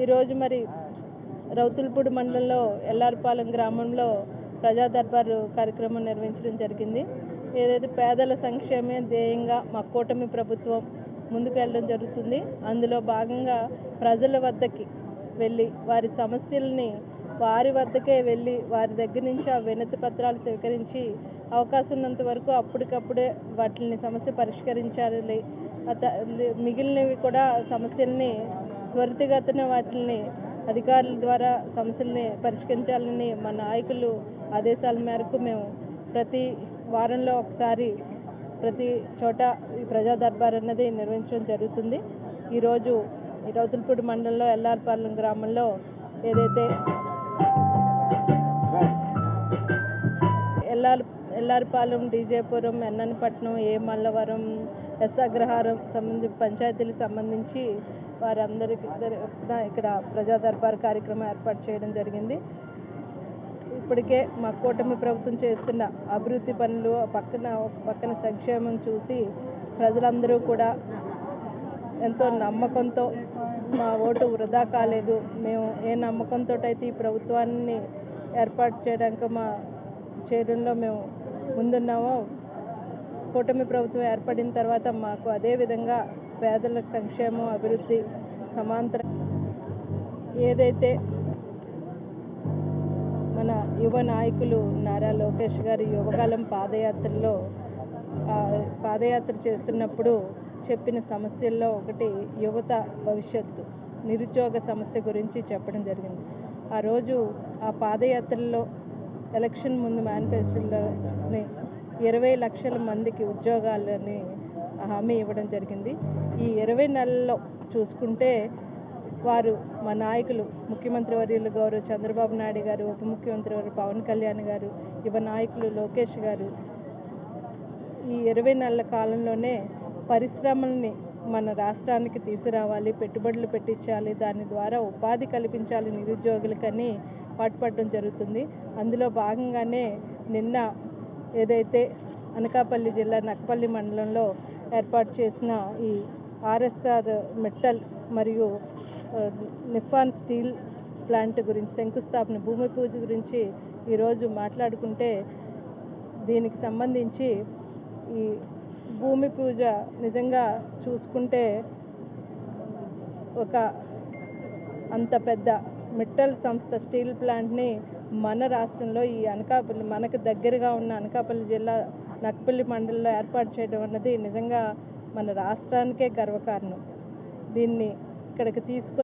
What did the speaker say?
ఈరోజు మరి రౌతులపూడి మండలంలో ఎల్లార్పాలెం గ్రామంలో ప్రజా దర్బారు కార్యక్రమం నిర్వహించడం జరిగింది. ఏదైతే పేదల సంక్షేమే ధ్యేయంగా మా కూటమి ప్రభుత్వం ముందుకు వెళ్ళడం జరుగుతుంది. అందులో భాగంగా ప్రజల వద్దకి వెళ్ళి వారి సమస్యల్ని వారి వద్దకే వెళ్ళి వారి దగ్గర నుంచి ఆ వినతి పత్రాలు స్వీకరించి అవకాశం ఉన్నంత వరకు అప్పటికప్పుడే వాటిని సమస్య పరిష్కరించాలి. మిగిలినవి కూడా సమస్యల్ని త్వరితగతిన వాటిని అధికారుల ద్వారా సమస్యల్ని పరిష్కరించాలని మా నాయకులు ఆదేశాల మేరకు మేము ప్రతి వారంలో ఒకసారి ప్రతి చోట ఈ ప్రజా దర్బార్ అన్నది నిర్వహించడం జరుగుతుంది. ఈరోజు ఈ రౌతులపూడి మండలంలో ఎల్లార్పాలెం గ్రామంలో ఏదైతే ఎల్లార్పాలెం, డీజేపురం, ఎన్నపట్నం, ఏ మల్లవరం, ఎస్ అగ్రహారం సంబంధించి పంచాయతీలకు సంబంధించి వారందరికీ ఇక్కడ ప్రజా దర్బార్ కార్యక్రమం ఏర్పాటు చేయడం జరిగింది. ఇప్పటికే మా కూటమి ప్రభుత్వం చేస్తున్న అభివృద్ధి పనులు పక్కన సంక్షేమం చూసి ప్రజలందరూ కూడా ఎంతో నమ్మకంతో మా ఓటు వృధా కాలేదు, మేము ఏ నమ్మకంతో అయితే ఈ ప్రభుత్వాన్ని ఏర్పాటు చేయడంలో మేము ముందున్నామో కూటమి ప్రభుత్వం ఏర్పడిన తర్వాత మాకు అదేవిధంగా పేదల సంక్షేమం, అభివృద్ధి సమాంతరం ఏదైతే మన యువ నాయకులు నారా లోకేష్ గారి యువకాలం పాదయాత్ర చేస్తున్నప్పుడు చెప్పిన సమస్యల్లో ఒకటి యువత భవిష్యత్తు, నిరుద్యోగ సమస్య గురించి చెప్పడం జరిగింది. ఆ రోజు ఆ పాదయాత్రలో ఎలక్షన్ ముందు మేనిఫెస్టోలోని 20 లక్షల మందికి ఉద్యోగాలని హామీ ఇవ్వడం జరిగింది. ఈ 20 నెలల్లో చూసుకుంటే వారు మా నాయకులు ముఖ్యమంత్రి వర్యులు గౌరవ చంద్రబాబు నాయుడు గారు, ఉప ముఖ్యమంత్రి వర్యులు పవన్ కళ్యాణ్ గారు, యువ నాయకులు లోకేష్ గారు ఈ 20 నెలల కాలంలోనే పరిశ్రమల్ని మన రాష్ట్రానికి తీసుకురావాలి, పెట్టుబడులు పెట్టించాలి, దాని ద్వారా ఉపాధి కల్పించాలి నిరుద్యోగులకని పాటుపడడం జరుగుతుంది. అందులో భాగంగానే నిన్న ఏదైతే అనకాపల్లి జిల్లా నక్కపల్లి మండలంలో ఏర్పాటు చేసిన ఈ ఆర్ఎస్ఆర్ మెటల్ మరియు నిఫాన్ స్టీల్ ప్లాంట్ గురించి శంకుస్థాపన భూమి పూజ గురించి ఈరోజు మాట్లాడుకుంటే దీనికి సంబంధించి ఈ భూమి పూజ నిజంగా చూసుకుంటే ఒక అంత పెద్ద మెటల్ సంస్థ స్టీల్ ప్లాంట్ని మన రాష్ట్రంలో ఈ అనకాపల్లి మనకు దగ్గరగా ఉన్న అనకాపల్లి జిల్లా నక్కపల్లి మండలంలో ఏర్పాటు చేయడం అన్నది నిజంగా మన రాష్ట్రానికే గర్వకారణం. దీన్ని ఇక్కడికి